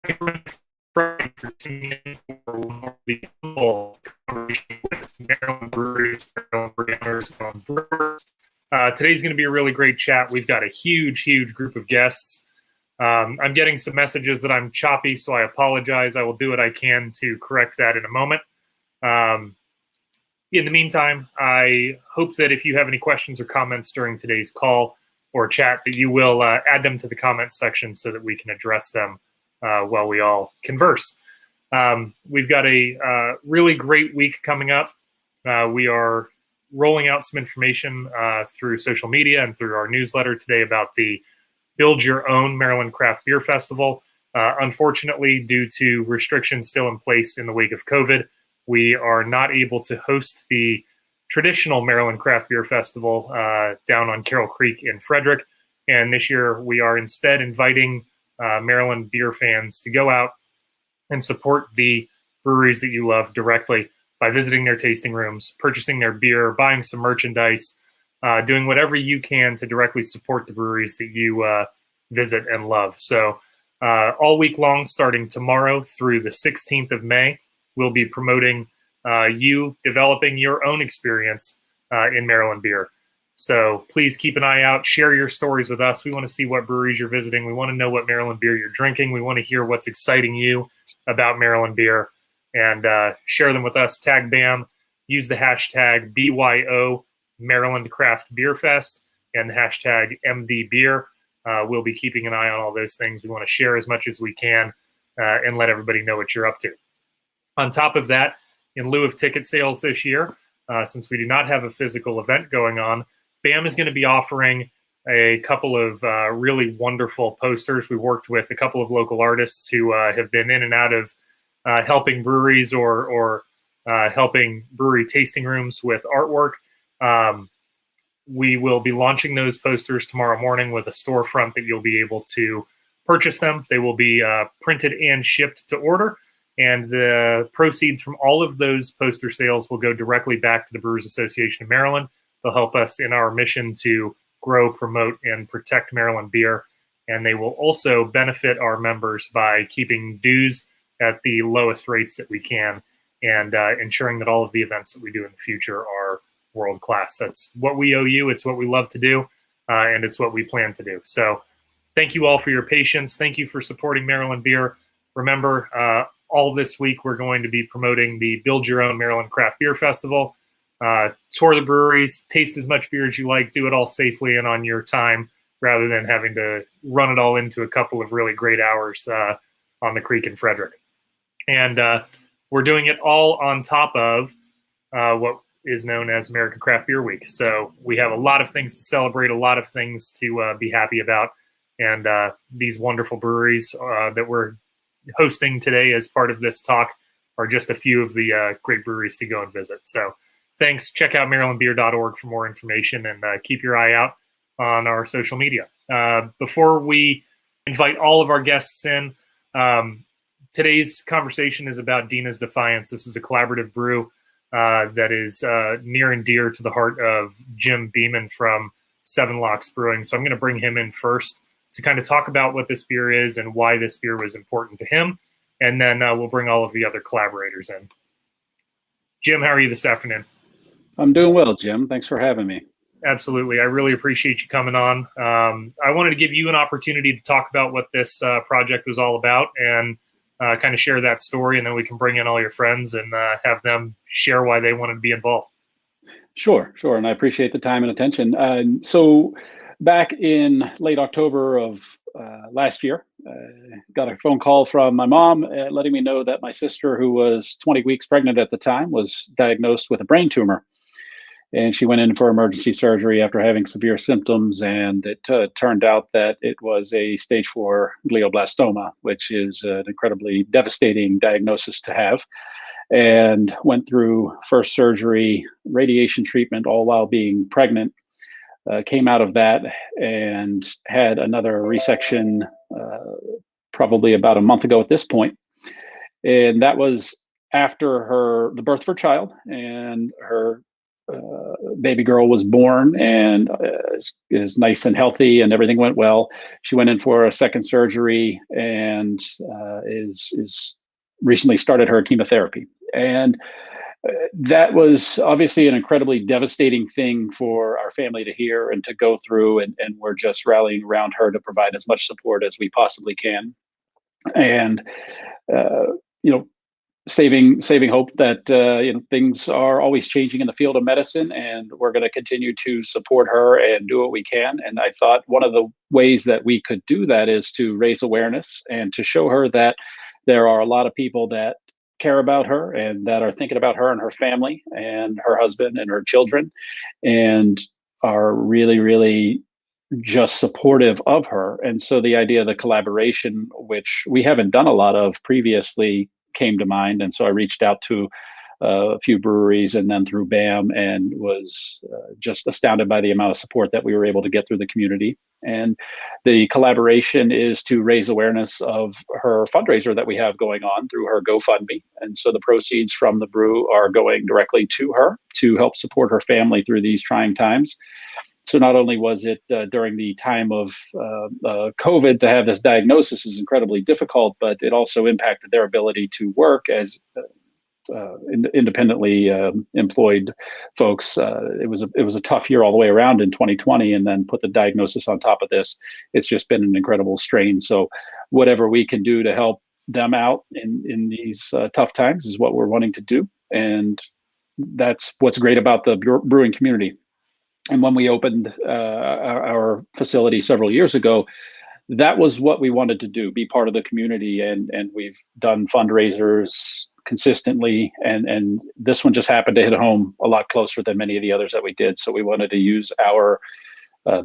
For tuning in for one more beautiful conversation with Maryland breweries, Maryland brewers, and brewers. Today's going to be a really great chat. We've got a huge group of guests. I'm getting some messages that I'm choppy, so I apologize. I will do what I can to correct that in a moment. In the meantime, I hope that if you have any questions or comments during today's call or chat, that you will add them to the comments section so that we can address them while we all converse. We've got a really great week coming up. We are rolling out some information through social media and through our newsletter today about the Build Your Own Maryland Craft Beer Festival. Unfortunately, due to restrictions still in place in the wake of COVID, we are not able to host the traditional Maryland Craft Beer Festival down on Carroll Creek in Frederick. And this year, we are instead inviting Maryland beer fans to go out and support the breweries that you love directly by visiting their tasting rooms, purchasing their beer, buying some merchandise, doing whatever you can to directly support the breweries that you visit and love. So all week long, starting tomorrow through the 16th of May, we'll be promoting you developing your own experience in Maryland beer. So please keep an eye out. Share your stories with us. We want to see what breweries you're visiting. We want to know what Maryland beer you're drinking. We want to hear what's exciting you about Maryland beer, and share them with us. Tag BAM. Use the hashtag BYO Maryland Craft Beer Fest and the hashtag MD Beer. We'll be keeping an eye on all those things. We want to share as much as we can and let everybody know what you're up to. On top of that, in lieu of ticket sales this year, since we do not have a physical event going on, BAM is going to be offering a couple of really wonderful posters. We worked with a couple of local artists who have been in and out of helping breweries or helping brewery tasting rooms with artwork. We will be launching those posters tomorrow morning with a storefront that you'll be able to purchase them. They will be printed and shipped to order. And the proceeds from all of those poster sales will go directly back to the Brewers Association of Maryland. They'll help us in our mission to grow, promote, and protect Maryland beer. And they will also benefit our members by keeping dues at the lowest rates that we can and ensuring that all of the events that we do in the future are world class. That's what we owe you. It's what we love to do, and it's what we plan to do. So thank you all for your patience. Thank you for supporting Maryland beer. Remember, all this week, we're going to be promoting the Build Your Own Maryland Craft Beer Festival. Tour the breweries, taste as much beer as you like, do it all safely and on your time, rather than having to run it all into a couple of really great hours on the creek in Frederick. And we're doing it all on top of what is known as American Craft Beer Week. So we have a lot of things to celebrate, a lot of things to be happy about. And these wonderful breweries that we're hosting today as part of this talk are just a few of the great breweries to go and visit. So thanks. Check out marylandbeer.org for more information, and keep your eye out on our social media. Before we invite all of our guests in, today's conversation is about Deena's Defiance. This is a collaborative brew that is near and dear to the heart of Jim Beeman from Locks Brewing. So I'm going to bring him in first to kind of talk about what this beer is and why this beer was important to him. And then we'll bring all of the other collaborators in. Jim, how are you this afternoon? I'm doing well, Jim. Thanks for having me. Absolutely. I really appreciate you coming on. I wanted to give you an opportunity to talk about what this project was all about and kind of share that story, and then we can bring in all your friends and have them share why they wanted to be involved. Sure. And I appreciate the time and attention. So back in late October of last year, got a phone call from my mom letting me know that my sister, who was 20 weeks pregnant at the time, was diagnosed with a brain tumor. And she went in for emergency surgery after having severe symptoms. And it turned out that it was a stage 4 glioblastoma, which is an incredibly devastating diagnosis to have. And went through first surgery, radiation treatment, all while being pregnant. Came out of that and had another resection probably about a month ago at this point. And that was after the birth of her child and her baby girl was born and is nice and healthy and everything went well. She went in for a second surgery and is recently started her chemotherapy. And that was obviously an incredibly devastating thing for our family to hear and to go through. And we're just rallying around her to provide as much support as we possibly can. And, saving hope that things are always changing in the field of medicine, and we're going to continue to support her and do what we can. And I thought one of the ways that we could do that is to raise awareness and to show her that there are a lot of people that care about her and that are thinking about her and her family and her husband and her children and are really, really just supportive of her. And so the idea of the collaboration, which we haven't done a lot of previously, came to mind. And so I reached out to a few breweries and then through BAM and was just astounded by the amount of support that we were able to get through the community. And the collaboration is to raise awareness of her fundraiser that we have going on through her GoFundMe. And so the proceeds from the brew are going directly to her to help support her family through these trying times. So not only was it during the time of COVID to have this diagnosis is incredibly difficult, but it also impacted their ability to work as independently employed folks. It was a tough year all the way around in 2020, and then put the diagnosis on top of this. It's just been an incredible strain. So whatever we can do to help them out in these tough times is what we're wanting to do. And that's what's great about the brewing community. And when we opened our facility several years ago, that was what we wanted to do, be part of the community. And we've done fundraisers consistently. And this one just happened to hit home a lot closer than many of the others that we did. So we wanted to use our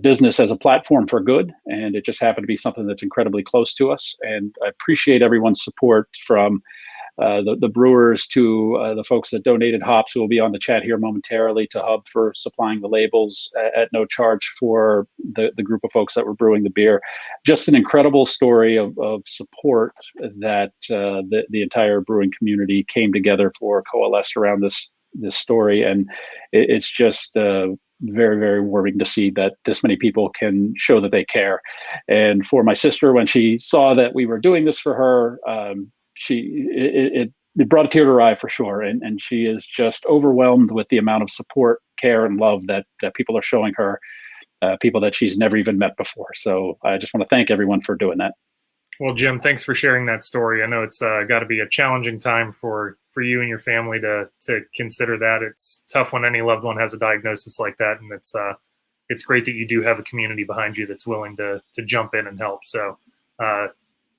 business as a platform for good. And it just happened to be something that's incredibly close to us. And I appreciate everyone's support, from the brewers to the folks that donated hops, who will be on the chat here momentarily, to Hub for supplying the labels at no charge for the group of folks that were brewing the beer. Just an incredible story of support that the entire brewing community came together for, coalesced around this story. And it's just very, very warming to see that this many people can show that they care. And for my sister, when she saw that we were doing this for her, it brought a tear to her eye for sure. And she is just overwhelmed with the amount of support, care, and love that people are showing her, people that she's never even met before. So I just want to thank everyone for doing that. Well, Jim, thanks for sharing that story. I know it's got to be a challenging time for you and your family to consider that. It's tough when any loved one has a diagnosis like that. And it's great that you do have a community behind you that's willing to jump in and help. So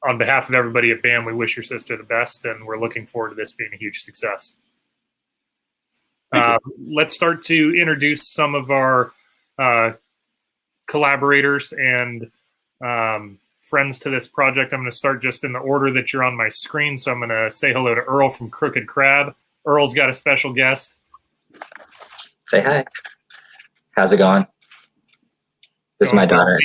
on behalf of everybody at BAM, we wish your sister the best, and we're looking forward to this being a huge success. Let's start to introduce some of our collaborators and friends to this project. I'm going to start just in the order that you're on my screen. So I'm going to say hello to Earl from Crooked Crab. Earl's got a special guest. Say hi. How's it going? This is my daughter.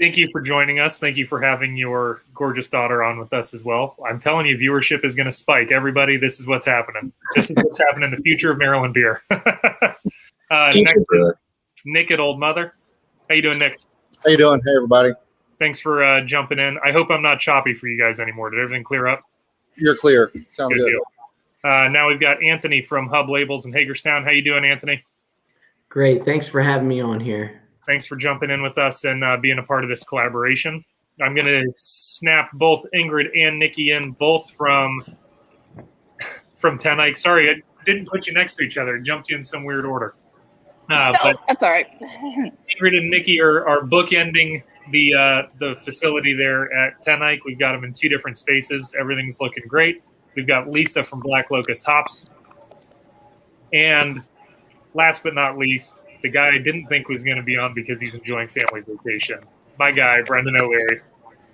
Thank you for joining us. Thank you for having your gorgeous daughter on with us as well. I'm telling you, viewership is going to spike. Everybody, this is what's happening. This is what's happening in the future of Maryland beer. Next is Nick at Olde Mother. How you doing, Nick? How you doing? Hey, everybody. Thanks for jumping in. I hope I'm not choppy for you guys anymore. Did everything clear up? You're clear. Sounds good. Now we've got Anthony from Hub Labels in Hagerstown. How you doing, Anthony? Great. Thanks for having me on here. Thanks for jumping in with us and being a part of this collaboration. I'm going to snap both Ingrid and Nikki in, both from Eyck. Sorry, I didn't put you next to each other. I jumped you in some weird order. But that's all right. Ingrid and Nikki are bookending the facility there at Eyck. We've got them in 2 different spaces. Everything's looking great. We've got Lisa from Black Locust Hops. And last but not least, the guy I didn't think was going to be on because he's enjoying family vacation. My guy, Brendan O'Leary.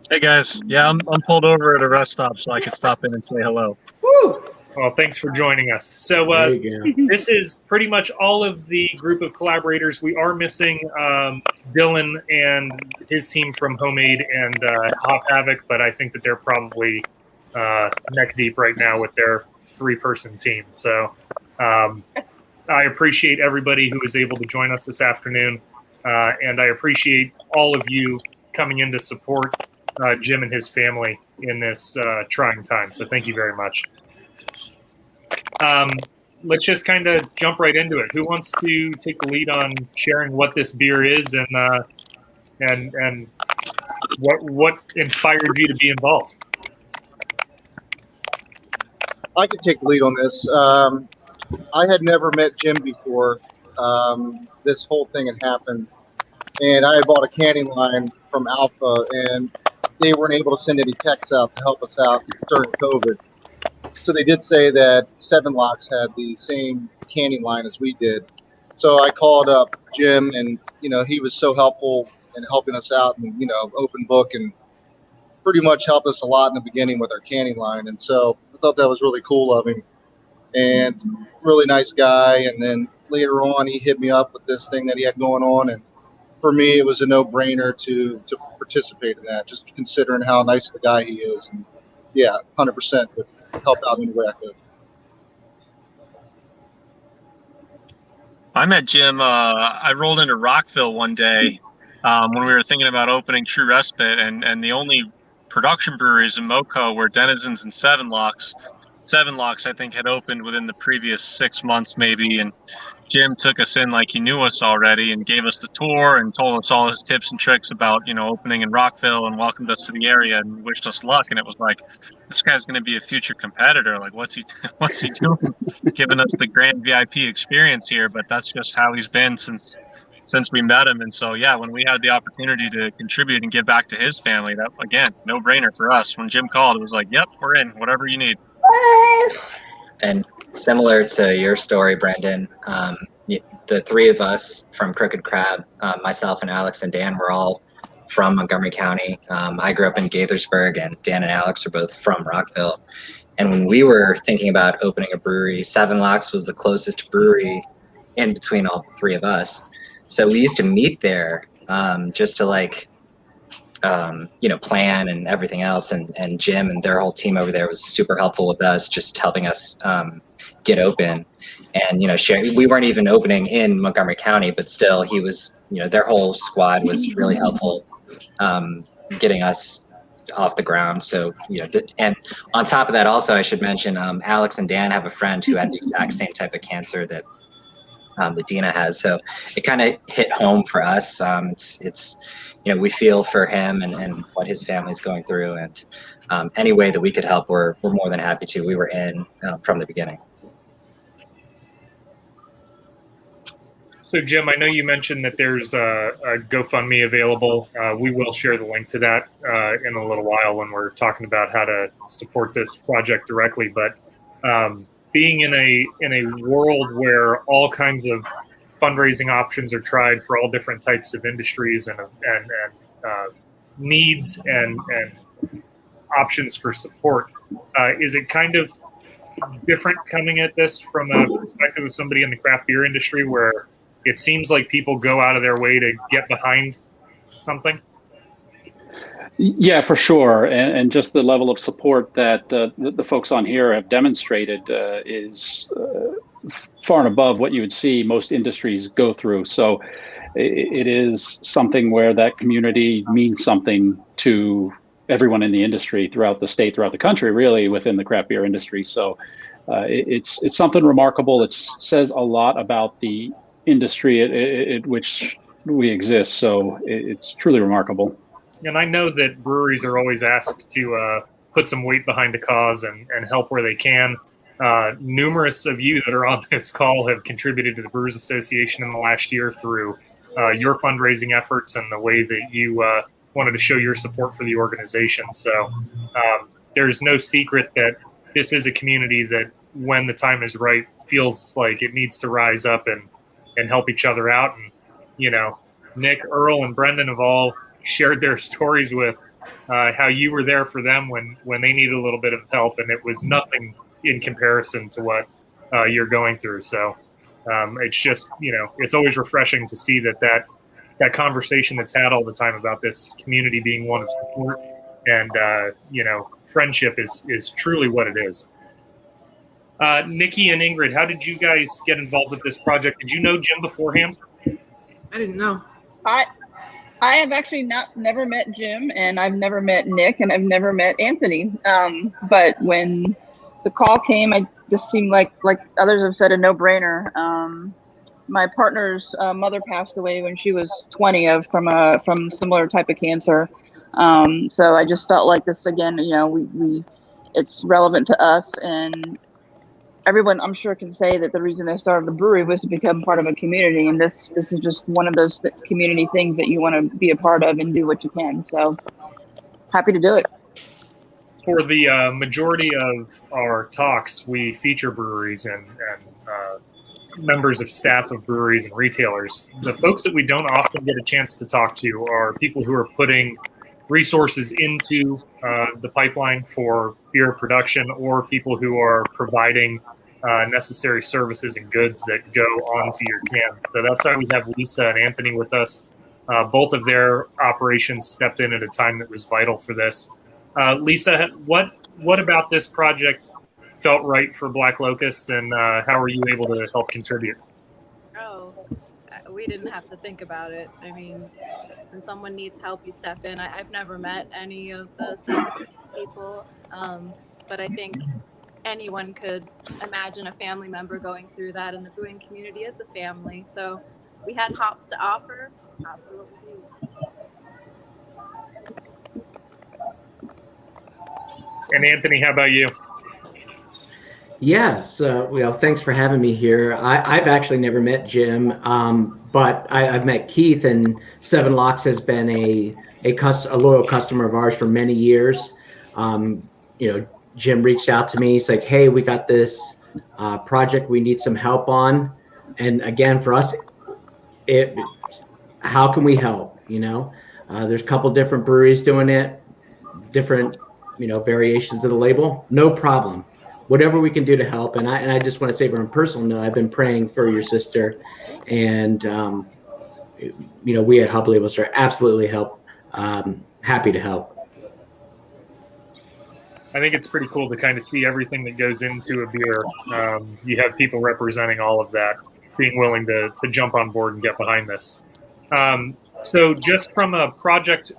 Hey, guys. Yeah, I'm pulled over at a rest stop so I could stop in and say hello. Woo! Well, thanks for joining us. So this is pretty much all of the group of collaborators. We are missing Dylan and his team from Homaide and Hop Havoc, but I think that they're probably neck deep right now with their 3-person team. So I appreciate everybody who was able to join us this afternoon, and I appreciate all of you coming in to support Jim and his family in this trying time. So thank you very much. Let's just kind of jump right into it. Who wants to take the lead on sharing what this beer is and what inspired you to be involved? I could take the lead on this. I had never met Jim before this whole thing had happened, and I had bought a canning line from Alpha, and they weren't able to send any techs out to help us out during COVID. So they did say that Seven Locks had the same canning line as we did. So I called up Jim, and he was so helpful in helping us out, and open book, and pretty much helped us a lot in the beginning with our canning line. And so I thought that was really cool of him, and really nice guy. And then later on, he hit me up with this thing that he had going on, and for me, it was a no-brainer to participate in that, just considering how nice of a guy he is. And yeah, 100% would help out in any way I could. I met Jim. I rolled into Rockville one day when we were thinking about opening True Respite, and the only production breweries in MoCo were Denizens and Seven Locks. Seven Locks, I think, had opened within the previous 6 months, maybe, and Jim took us in like he knew us already and gave us the tour and told us all his tips and tricks about, opening in Rockville, and welcomed us to the area and wished us luck. And it was like, this guy's going to be a future competitor. Like, what's he doing? Giving us the grand VIP experience here, but that's just how he's been since we met him. And so, yeah, when we had the opportunity to contribute and give back to his family, that, again, no brainer for us. When Jim called, it was like, yep, we're in, whatever you need. And similar to your story, Brendan, the three of us from Crooked Crab, myself and Alex and Dan, were all from Montgomery County. I grew up in Gaithersburg, and Dan and Alex are both from Rockville. And when we were thinking about opening a brewery, Seven Locks was the closest brewery in between all three of us. So we used to meet there just to plan and everything else. And Jim and their whole team over there was super helpful with us, just helping us get open. And, we weren't even opening in Montgomery County, but still he was, their whole squad was really helpful getting us off the ground. So, and on top of that, also, I should mention, Alex and Dan have a friend who had the exact same type of cancer that Deena has. So it kind of hit home for us. It's we feel for him and what his family's going through, and any way that we could help, we're more than happy to. We were in from the beginning. So, Jim, I know you mentioned that there's a GoFundMe available. We will share the link to that in a little while when we're talking about how to support this project directly. But being in a world where all kinds of fundraising options are tried for all different types of industries and needs and options for support, is it kind of different coming at this from a perspective of somebody in the craft beer industry, where it seems like people go out of their way to get behind something? Yeah, for sure. And just the level of support that the folks on here have demonstrated is far and above what you would see most industries go through. So it is something where that community means something to everyone in the industry throughout the state, throughout the country, really, within the craft beer industry. So it's something remarkable. It says a lot about the industry at which we exist. So it's truly remarkable. And I know that breweries are always asked to put some weight behind a cause and help where they can. Numerous of you that are on this call have contributed to the Brewers Association in the last year through your fundraising efforts and the way that you wanted to show your support for the organization. So there's no secret that this is a community that, when the time is right, feels like it needs to rise up and help each other out. And, Nick, Earl, and Brendan have all shared their stories with how you were there for them when they needed a little bit of help, and it was nothing in comparison to what you're going through. So it's just, it's always refreshing to see that conversation that's had all the time about this community being one of support and, friendship is truly what it is. Nikki and Ingrid, how did you guys get involved with this project? Did you know Jim beforehand? I didn't know. I have actually never met Jim, and I've never met Nick, and I've never met Anthony. But when the call came, it just seemed like others have said, a no-brainer. My partner's mother passed away when she was 20 from similar type of cancer. So I just felt like this again. It's relevant to us, and everyone, I'm sure, can say that the reason they started the brewery was to become part of a community, and this is just one of those community things that you want to be a part of and do what you can. So happy to do it. For the majority of our talks, we feature breweries and members of staff of breweries and retailers. The folks that we don't often get a chance to talk to are people who are putting resources into the pipeline for beer production, or people who are providing necessary services and goods that go onto your can. So that's why we have Lisa and Anthony with us. Both of their operations stepped in at a time that was vital for this. Lisa, what about this project felt right for Black Locust, and how are you able to help contribute? Oh, we didn't have to think about it. I mean, when someone needs help, you step in. I've never met any of those people, but I think anyone could imagine a family member going through that, and the brewing community is a family. So we had hops to offer. Absolutely. And Anthony, how about you? Yeah, so thanks for having me here. I've actually never met Jim, but I've met Keith, and Seven Locks has been a loyal customer of ours for many years. Jim reached out to me. He's like, "Hey, we got this project we need some help on," and again, for us, how can we help? There's a couple different breweries doing it, different variations of the label. No problem. Whatever we can do to help. And I just want to say, from a personal note, I've been praying for your sister, and we at Hub Labels are absolutely happy to help. I think it's pretty cool to kind of see everything that goes into a beer. You have people representing all of that, being willing to jump on board and get behind this. So just from a project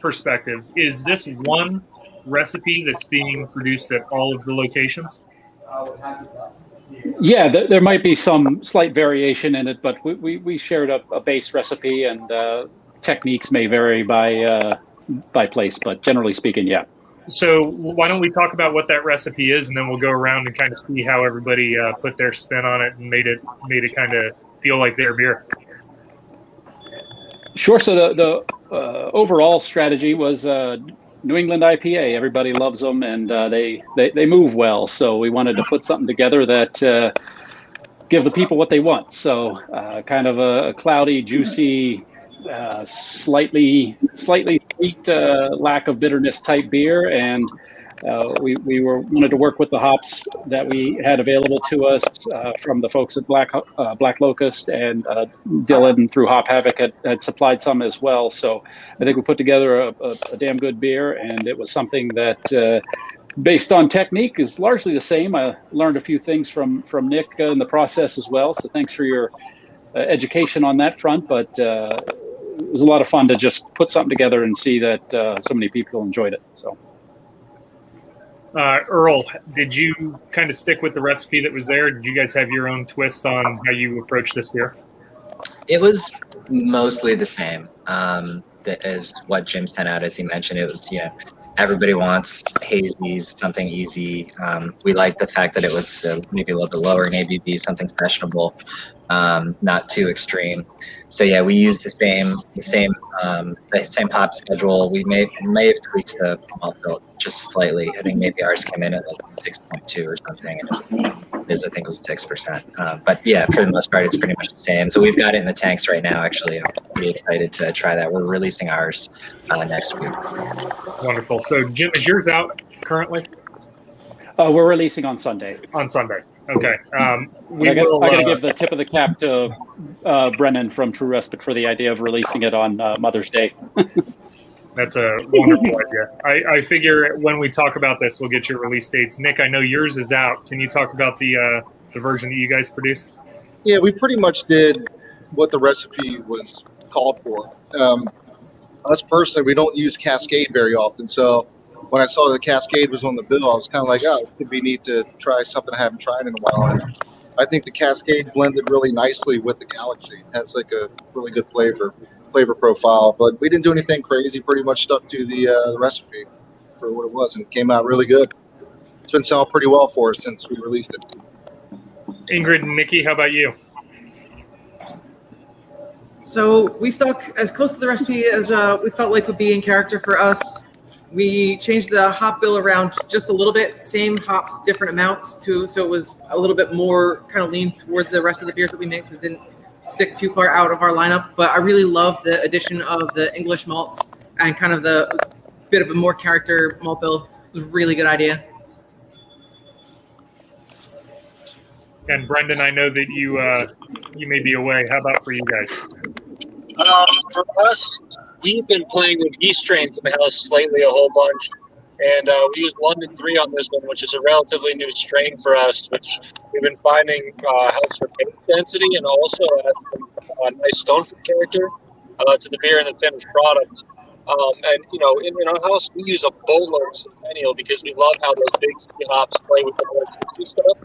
perspective, is this one recipe that's being produced at all of the locations? Yeah, there might be some slight variation in it, but we shared a base recipe, and techniques may vary by place, but generally speaking, yeah. So why don't we talk about what that recipe is, and then we'll go around and kind of see how everybody put their spin on it and made it kind of feel like their beer. Sure. So the overall strategy was New England IPA. Everybody loves them, and they move well. So we wanted to put something together that give the people what they want. So kind of a cloudy, juicy, slightly sweet, lack of bitterness type beer, and we wanted to work with the hops that we had available to us from the folks at Black Locust, and Dylan through Hop Havoc had supplied some as well. So I think we put together a damn good beer, and it was something that based on technique is largely the same. I learned a few things from Nick in the process as well. So thanks for your education on that front, but it was a lot of fun to just put something together and see that so many people enjoyed it. So. Earl, did you kind of stick with the recipe that was there? Did you guys have your own twist on how you approach this beer? It was mostly the same as what Jim sent out. As he mentioned, it was, everybody wants hazies, something easy. We liked the fact that it was maybe a little bit lower in ABV, something sessionable, not too extreme. So yeah, we used the same hop schedule. We may have tweaked the malt bill just slightly. I think maybe ours came in at like 6.2 or something, and his I think was 6%. But yeah, for the most part, it's pretty much the same. So we've got it in the tanks right now. Actually, I'm pretty excited to try that. We're releasing ours next week. Wonderful. So Jim, is yours out currently? We're releasing on Sunday. On Sunday. Okay. I got to give the tip of the cap to Brennan from True Respite for the idea of releasing it on Mother's Day. That's a wonderful idea. I figure when we talk about this, we'll get your release dates. Nick, I know yours is out. Can you talk about the version that you guys produced? Yeah, we pretty much did what the recipe was called for. Us personally, we don't use Cascade very often. So when I saw the Cascade was on the bill, I was kind of like, oh, this could be neat to try something I haven't tried in a while. And I think the Cascade blended really nicely with the Galaxy. It has like a really good flavor profile. But we didn't do anything crazy. Pretty much stuck to the recipe for what it was, and it came out really good. It's been selling pretty well for us since we released it. Ingrid and Nikki, how about you? So we stuck as close to the recipe as we felt like would be in character for us. We changed the hop bill around just a little bit, same hops, different amounts too, so it was a little bit more kind of lean toward the rest of the beers that we make, so it didn't stick too far out of our lineup. But I really love the addition of the English malts and kind of the bit of a more character malt bill. It was a really good idea. And Brendan, I know that you may be away. How about for you guys? For us, we've been playing with yeast strains in the house lately a whole bunch, and we used London 3 on this one, which is a relatively new strain for us, which we've been finding helps for taste density and also adds some nice stone fruit character to the beer and the finished product. And you know, in our house, we use a boatload of Centennial because we love how those big C hops play with the more juicy stuff.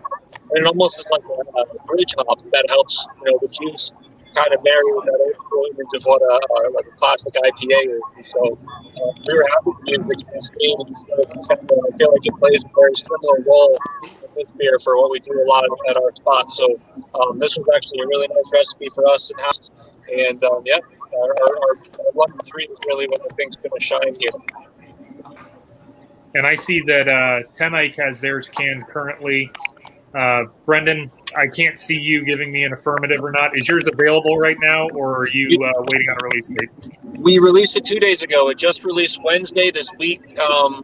And it almost is like a bridge hop that helps, the juice kind of marry with that old school image of what like a classic IPA is. And so we were happy to use the Cascade instead of Centennial. I feel like it plays a very similar role in this beer for what we do a lot at our spot. So this was actually a really nice recipe for us in house. And our London 3 is really what I think is going to shine here. And I see that 10 Eyck has theirs canned currently. Brendan, I can't see you giving me an affirmative or not. Is yours available right now, or are you waiting on a release date? We released it 2 days ago. It just released Wednesday this week.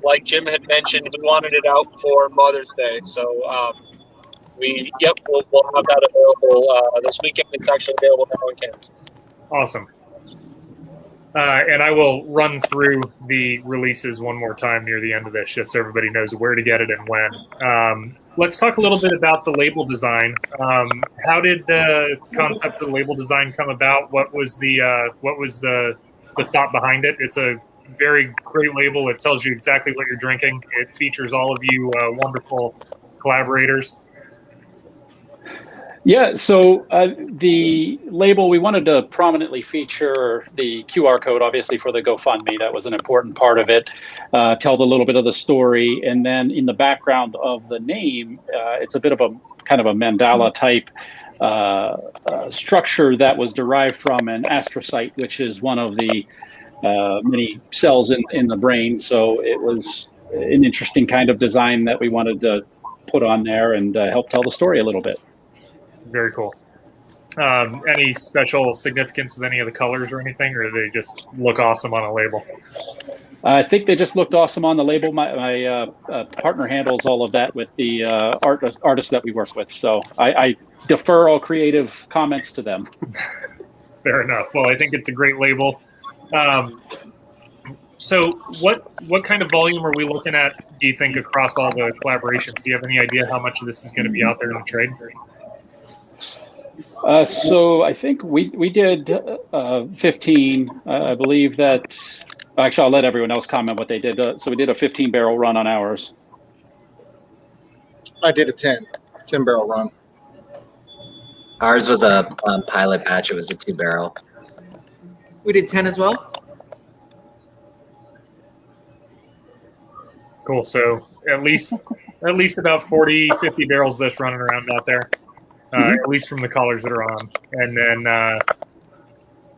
Like Jim had mentioned, we wanted it out for Mother's Day. So we'll have that available this weekend. It's actually available now in cans. Awesome. And I will run through the releases one more time near the end of this, just so everybody knows where to get it and when. Let's talk a little bit about the label design. How did the concept of the label design come about? What was the thought behind it? It's a very great label. It tells you exactly what you're drinking. It features all of you wonderful collaborators. Yeah, so the label, we wanted to prominently feature the QR code, obviously, for the GoFundMe. That was an important part of it. Tell a little bit of the story. And then in the background of the name, it's a bit of a kind of a mandala type structure that was derived from an astrocyte, which is one of the many cells in the brain. So it was an interesting kind of design that we wanted to put on there and help tell the story a little bit. Very cool. Any special significance with any of the colors or anything, or do they just look awesome on a label? I think they just looked awesome on the label. My partner handles all of that with the artists that we work with. So I defer all creative comments to them. Fair enough. Well, I think it's a great label. So what kind of volume are we looking at, do you think, across all the collaborations? Do you have any idea how much of this is going to be out there in the trade? So I think we did 15. I believe that, actually, I'll let everyone else comment what they did. So we did a 15-barrel run on ours. I did a 10-barrel run. Ours was a pilot batch. It was a 2-barrel. We did 10 as well. Cool. So at least about 40, 50 barrels of this running around out there. At least from the callers that are on. And then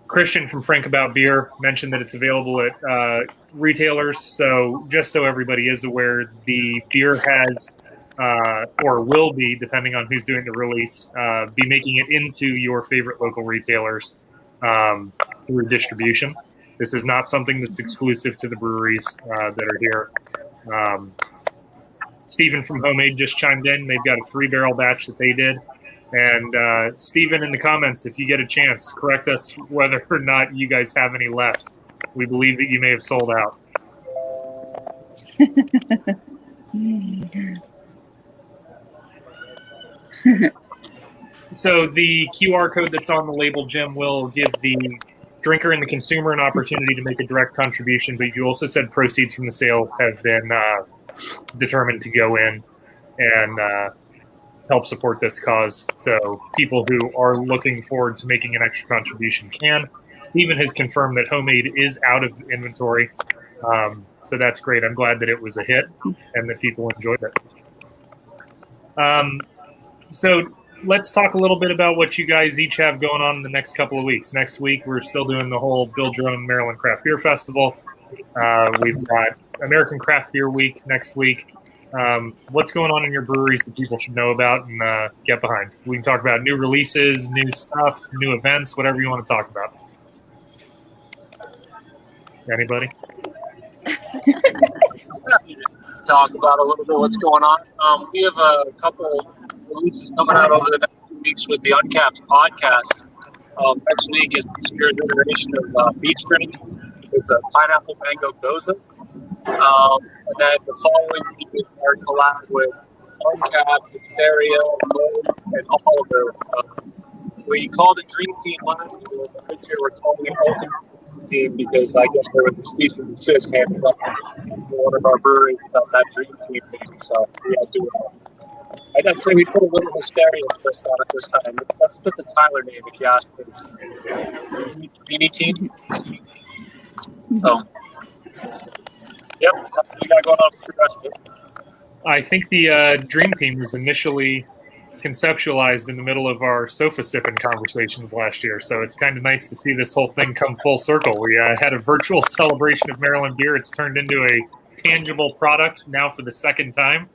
Christian from Frank About Beer mentioned that it's available at retailers. So just so everybody is aware, the beer has, or will be, depending on who's doing the release, be making it into your favorite local retailers through distribution. This is not something that's exclusive to the breweries that are here. Stephen from Homaide just chimed in. They've got a 3-barrel batch that they did. And Stephen, in the comments, if you get a chance, correct us whether or not you guys have any left. We believe that you may have sold out. So the QR code that's on the label, Jim, will give the drinker and the consumer an opportunity to make a direct contribution, but you also said proceeds from the sale have been determined to go in and help support this cause. So people who are looking forward to making an extra contribution can. Stephen has confirmed that Homaide is out of inventory. So that's great. I'm glad that it was a hit and that people enjoyed it. So let's talk a little bit about what you guys each have going on in the next couple of weeks. Next week, we're still doing the whole Build Your Own Maryland Craft Beer Festival. We've got American Craft Beer Week next week. What's going on in your breweries that people should know about and get behind? We can talk about new releases, new stuff, new events, whatever you want to talk about. Anybody? Talk about a little bit what's going on. We have a couple releases coming out over the next 2 weeks with the Uncapped podcast. Next week is the spirit iteration of beef drink. It's a pineapple mango goza. And then the following week is our collab with Uncapped, Stereo, and Oliver. We called it Dream Team last year, but this year we're calling it Ultimate Team because I guess there was a cease and desist handed up to one of our breweries about that Dream Team name. So we had to. I'd say we put a little hysteria twist on it this time. Let's put the Tyler name if you ask me. Dreamy Team. So, yep, that's what we got going on for the rest of it. I think the Dream Team was initially conceptualized in the middle of our sofa sipping conversations last year. So it's kind of nice to see this whole thing come full circle. We had a virtual celebration of Maryland beer. It's turned into a tangible product now for the second time.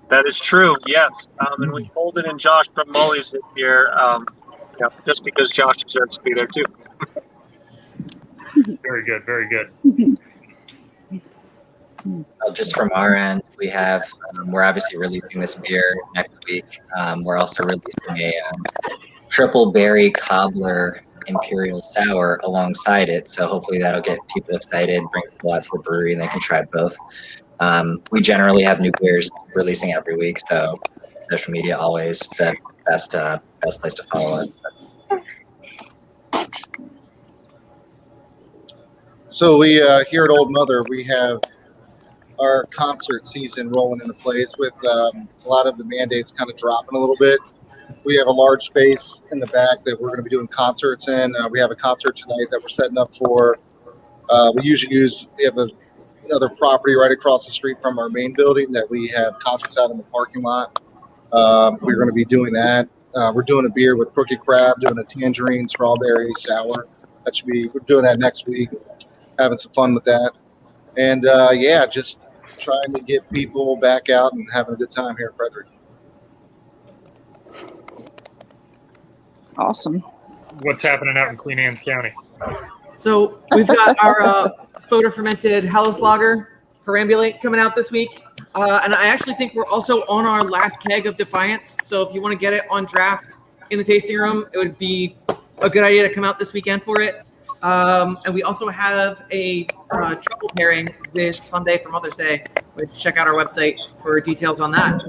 That is true, yes. And we pulled it in Josh from Molly's this year, just because Josh deserves to be there too. Very good, very good. Just from our end, we have, we're obviously releasing this beer next week. We're also releasing a triple berry cobbler imperial sour alongside it. So hopefully that'll get people excited, bring people out to the brewery, and they can try both. We generally have new beers releasing every week, so social media always the best place to follow us. So we here at Olde Mother, we have our concert season rolling into place with a lot of the mandates kind of dropping a little bit. We have a large space in the back that we're going to be doing concerts in. We have a concert tonight that we're setting up for. We have another property right across the street from our main building that we have concerts out in the parking lot. We're going to be doing that. We're doing a beer with Crooked Crab, doing a tangerine strawberry sour. We're doing that next week. Having some fun with that. And just trying to get people back out and having a good time here in Frederick. Awesome. What's happening out in Queen Anne's County? So we've got our photo fermented Hallows Lager Perambulate coming out this week. And I actually think we're also on our last keg of Defiance. So if you want to get it on draft in the tasting room, it would be a good idea to come out this weekend for it. And we also have a truffle pairing this Sunday for Mother's Day, which check out our website for details on that.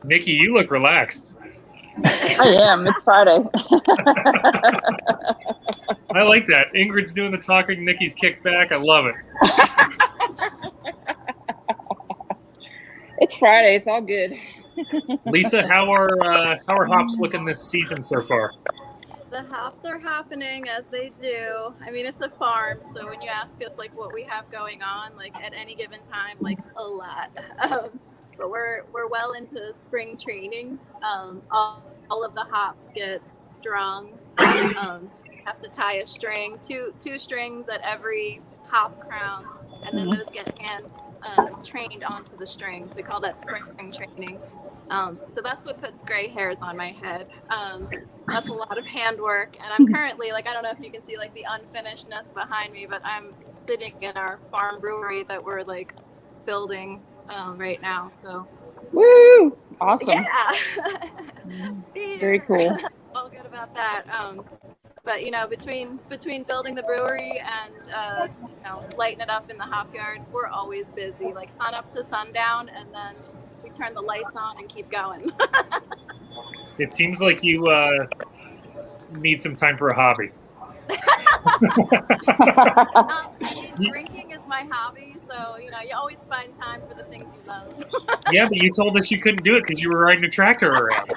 Nikki, you look relaxed. I am. It's Friday. I like that. Ingrid's doing the talking. Nikki's kicked back. I love it. It's Friday. It's all good. Lisa, how are hops looking this season so far? The hops are happening as they do. I mean, it's a farm, so when you ask us like what we have going on, like at any given time, like a lot. But we're well into spring training. All of the hops get strung. Have to tie a string, two strings at every hop crown, and then those get hand trained onto the strings. We call that spring training. So that's what puts gray hairs on my head. That's a lot of handwork, and I'm currently I don't know if you can see the unfinishedness behind me, but I'm sitting in our farm brewery that we're building right now. So woo, awesome. Yeah. Very cool. All good about about that. But between building the brewery and lighting it up in the hop yard, we're always busy, like sun up to sundown, and then we turn the lights on and keep going. It seems like you need some time for a hobby. Drinking is my hobby, so you always find time for the things you love. Yeah, but you told us you couldn't do it because you were riding a tractor around.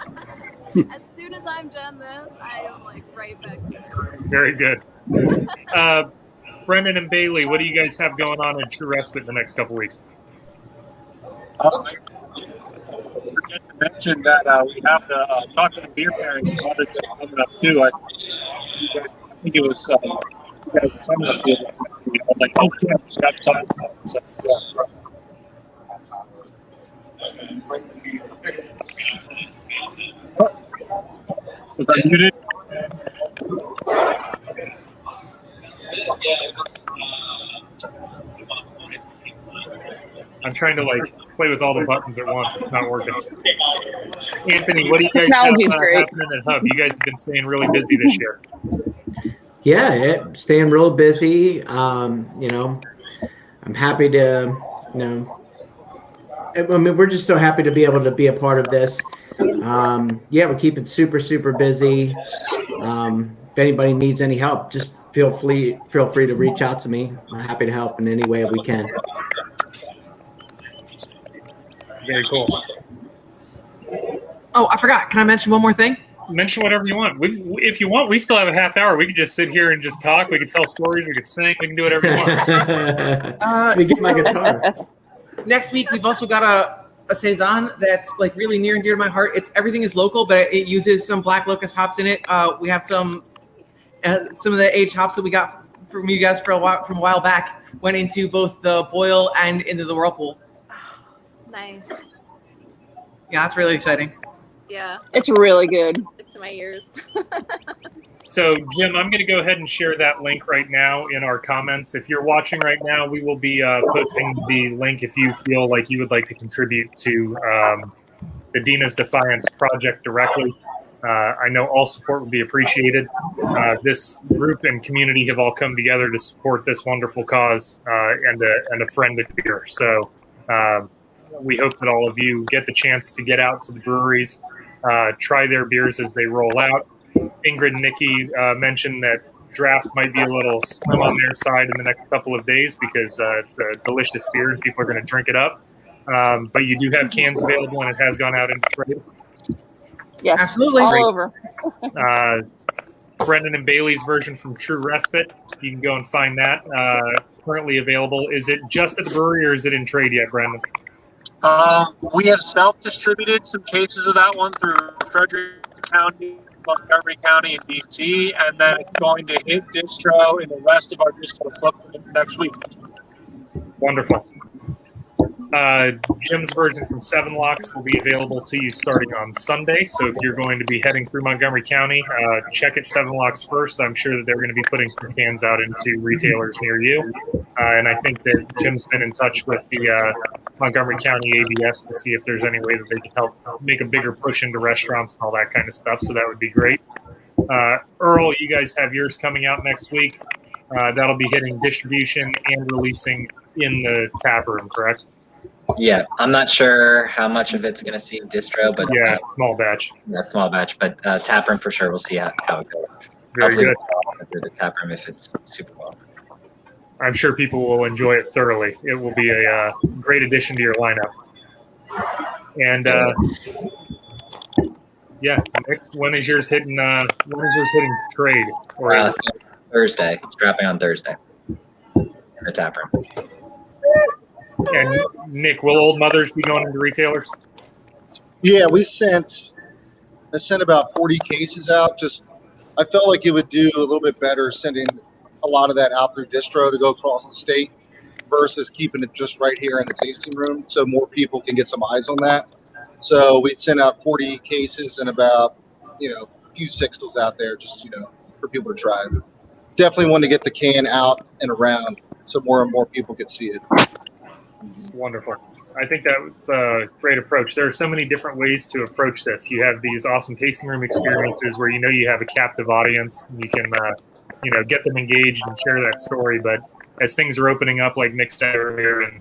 As soon as I'm done this, I am right back to it. Very good. Brendan and Bailey, what do you guys have going on in True Respite the next couple weeks? I forget to mention that we have the Talking to Beer Pairing coming up too. I think it was you guys summer. I was like, oh, damn, we got to talk about it. So, was I muted? I'm trying to play with all the buttons at once. It's not working. Anthony, what do you guys have happening at Hub? You guys have been staying really busy this year. Yeah, staying real busy. I'm happy to, we're just so happy to be able to be a part of this. We're keeping super, super busy. If anybody needs any help, just feel free to reach out to me. I'm happy to help in any way we can. Very cool. Oh, I forgot. Can I mention one more thing? Mention whatever you want. If you want, we still have a half hour. We could just sit here and just talk. We could tell stories. We could sing. We can do whatever you want. Let me get my guitar. Next week, we've also got a saison that's really near and dear to my heart. Everything is local, but it uses some Black Locust hops in it. We have some of the aged hops that we got from you guys from a while back went into both the boil and into the whirlpool. Nice. Yeah, that's really exciting. Yeah. It's really good. To my ears. So, Jim, I'm going to go ahead and share that link right now in our comments. If you're watching right now, we will be posting the link if you feel like you would like to contribute to the Deena's Defiance project directly. I know all support would be appreciated. This group and community have all come together to support this wonderful cause and a friend of beer. So we hope that all of you get the chance to get out to the breweries, try their beers as they roll out. Ingrid and Nikki mentioned that draft might be a little slim on their side in the next couple of days because it's a delicious beer and people are going to drink it up. But you do have cans available and it has gone out into trade. Yes, absolutely. All Great. over. Brendan and Bailey's version from True Respite. You can go and find that. Currently available. Is it just at the brewery or is it in trade yet, Brendan? We have self-distributed some cases of that one through Frederick County, Montgomery County, and DC, and then it's going to hit distro in the rest of our distro footprint next week. Wonderful. Jim's version from 7 Locks will be available to you starting on Sunday. So if you're going to be heading through Montgomery County, check at 7 Locks first. I'm sure that they're going to be putting some cans out into retailers near you. And I think that Jim's been in touch with the Montgomery County ABS to see if there's any way that they can help make a bigger push into restaurants and all that kind of stuff. So that would be great. Earl, you guys have yours coming out next week. That'll be hitting distribution and releasing in the tap room, correct? Yeah, I'm not sure how much of it's going to see distro, but yeah, small batch. Yeah, small batch, but taproom for sure. We'll see how it goes. Very Hopefully good. Through the taproom if it's super well. I'm sure people will enjoy it thoroughly. It will be a great addition to your lineup. And yeah, Nick, when is yours hitting? When is yours hitting trade? Or Thursday. It's dropping on Thursday in the taproom. And Nick, will Olde Mothers be going into retailers? Yeah, I sent about 40 cases out. I felt like it would do a little bit better sending a lot of that out through distro to go across the state versus keeping it just right here in the tasting room so more people can get some eyes on that. So we sent out 40 cases and about, a few sixtels out there just, for people to try. Definitely want to get the can out and around so more and more people could see it. Wonderful. I think that's a great approach. There are so many different ways to approach this. You have these awesome tasting room experiences where you have a captive audience and you can get them engaged and share that story. But as things are opening up, like Nick said earlier, and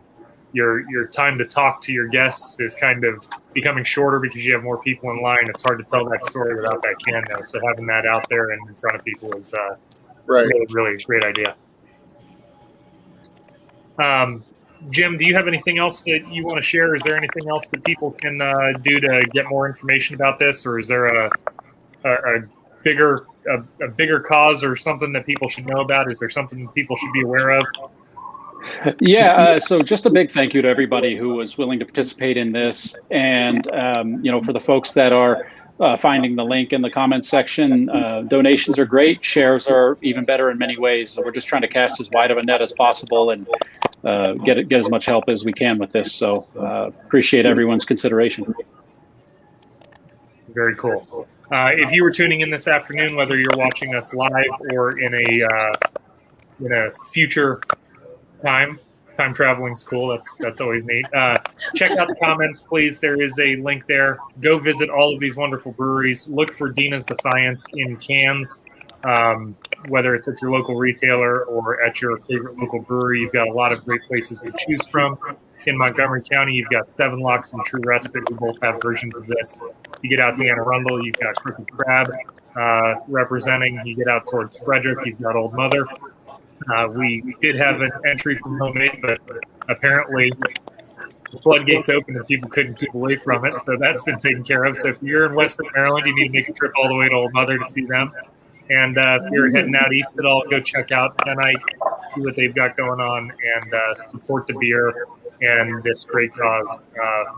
your time to talk to your guests is kind of becoming shorter because you have more people in line. It's hard to tell that story without that can now. So having that out there and in front of people is really, really a great idea. Jim, do you have anything else that you want to share? Is there anything else that people can do to get more information about this, or is there a bigger cause or something that people should know about? Is there something people should be aware of? Yeah, so just a big thank you to everybody who was willing to participate in this, and for the folks that are finding the link in the comments section, donations are great. Shares are even better in many ways. So we're just trying to cast as wide of a net as possible and get as much help as we can with this. So appreciate everyone's consideration. Very cool. If you were tuning in this afternoon, whether you're watching us live or in a future time traveling's cool. That's always neat. Check out the comments, please. There is a link there. Go visit all of these wonderful breweries. Look for Deena's Defiance in cans, whether it's at your local retailer or at your favorite local brewery. You've got a lot of great places to choose from. In Montgomery County, you've got 7 Locks and True Respite, who both have versions of this. You get out to Anne Arundel, you've got Crooked Crab representing. You get out towards Frederick, you've got Olde Mother. We did have an entry from Homaide, but apparently the floodgates opened and people couldn't keep away from it, so that's been taken care of. So if you're in Western Maryland, you need to make a trip all the way to Olde Mother to see them. And if you're heading out east at all, go check out Eyck, see what they've got going on, and support the beer and this great cause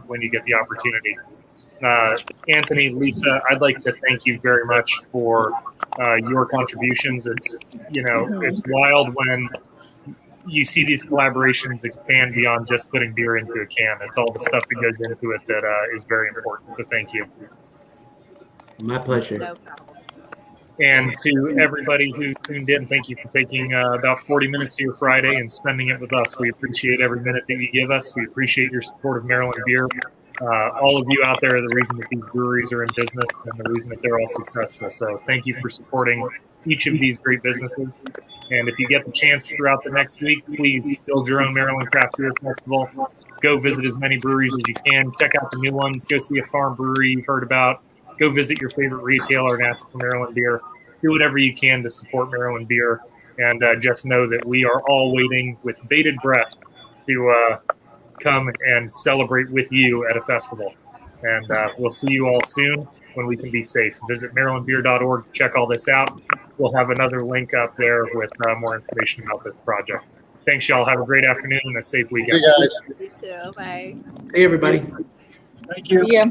when you get the opportunity. Anthony, Lisa, I'd like to thank you very much for your contributions. It's wild when you see these collaborations expand beyond just putting beer into a can. It's all the stuff that goes into it that is very important. So thank you. My pleasure. No problem. And to everybody who tuned in, thank you for taking about 40 minutes of your Friday and spending it with us. We appreciate every minute that you give us. We appreciate your support of Maryland beer. All of you out there are the reason that these breweries are in business and the reason that they're all successful. So thank you for supporting each of these great businesses. And if you get the chance throughout the next week, please build your own Maryland Craft Beer Festival. Go visit as many breweries as you can. Check out the new ones. Go see a farm brewery you've heard about. Go visit your favorite retailer and ask for Maryland beer. Do whatever you can to support Maryland beer. And just know that we are all waiting with bated breath to come and celebrate with you at a festival. And we'll see you all soon when we can be safe. Visit marylandbeer.org. Check all this out. We'll have another link up there with more information about this project. Thanks, y'all. Have a great afternoon and a safe weekend. See you guys. You too. Bye. Hey, everybody. Thank you. Yeah.